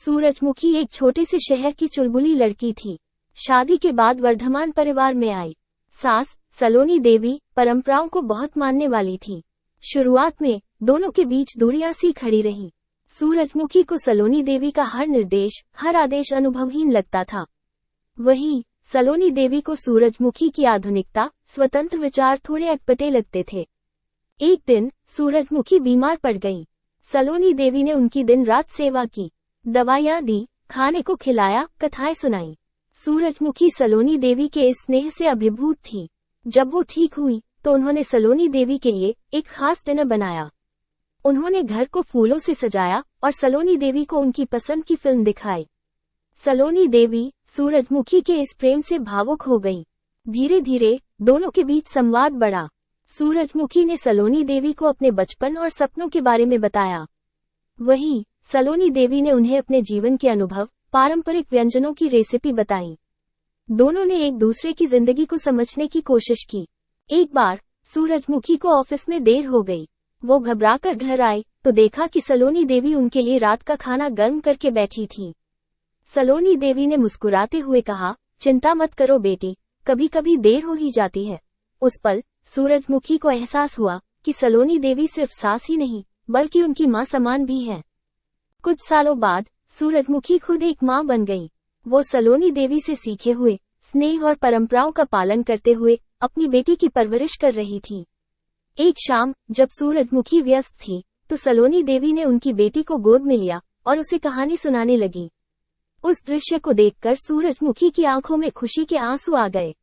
सूरजमुखी एक छोटे से शहर की चुलबुली लड़की थी। शादी के बाद वर्धमान परिवार में आई। सास सलोनी देवी परंपराओं को बहुत मानने वाली थी। शुरुआत में दोनों के बीच दूरियां सी खड़ी रही। सूरजमुखी को सलोनी देवी का हर आदेश अनुभवहीन लगता था। वहीं सलोनी देवी को सूरजमुखी की आधुनिकता, स्वतंत्र विचार थोड़े अटपटे लगते थे। एक दिन सूरजमुखी बीमार पड़ गई। सलोनी देवी ने उनकी दिन रात सेवा की, दवाइयां दी, खाने को खिलाया, कथाएं सुनाई। सूरजमुखी सलोनी देवी के इस स्नेह से अभिभूत थी। जब वो ठीक हुई तो उन्होंने सलोनी देवी के लिए एक खास डिनर बनाया। उन्होंने घर को फूलों से सजाया और सलोनी देवी को उनकी पसंद की फिल्म दिखाई। सलोनी देवी सूरजमुखी के इस प्रेम से भावुक हो गई। धीरे धीरे दोनों के बीच संवाद बढ़ा। सूरजमुखी ने सलोनी देवी को अपने बचपन और सपनों के बारे में बताया। वहीं सलोनी देवी ने उन्हें अपने जीवन के अनुभव, पारंपरिक व्यंजनों की रेसिपी बताई। दोनों ने एक दूसरे की जिंदगी को समझने की कोशिश की। एक बार सूरजमुखी को ऑफिस में देर हो गई। वो घबराकर घर आई तो देखा कि सलोनी देवी उनके लिए रात का खाना गर्म करके बैठी थी। सलोनी देवी ने मुस्कुराते हुए कहा, चिंता मत करो बेटी, कभी कभी देर हो ही जाती है। उस पल सूरजमुखी को एहसास हुआ कि सलोनी देवी सिर्फ सास ही नहीं बल्कि उनकी मां समान भी है। कुछ सालों बाद सूरजमुखी खुद एक मां बन गई। वो सलोनी देवी से सीखे हुए स्नेह और परंपराओं का पालन करते हुए अपनी बेटी की परवरिश कर रही थी। एक शाम जब सूरजमुखी व्यस्त थी तो सलोनी देवी ने उनकी बेटी को गोद में लिया और उसे कहानी सुनाने लगी। उस दृश्य को देखकर सूरजमुखी की आंखों में खुशी के आंसू आ गए।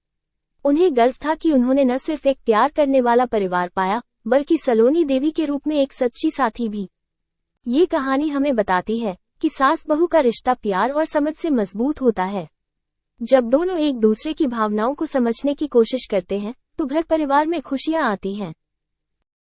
उन्हें गर्व था कि उन्होंने न सिर्फ एक प्यार करने वाला परिवार पाया बल्कि सलोनी देवी के रूप में एक सच्ची साथी भी। ये कहानी हमें बताती है कि सास बहू का रिश्ता प्यार और समझ से मजबूत होता है। जब दोनों एक दूसरे की भावनाओं को समझने की कोशिश करते हैं तो घर परिवार में खुशियां आती हैं।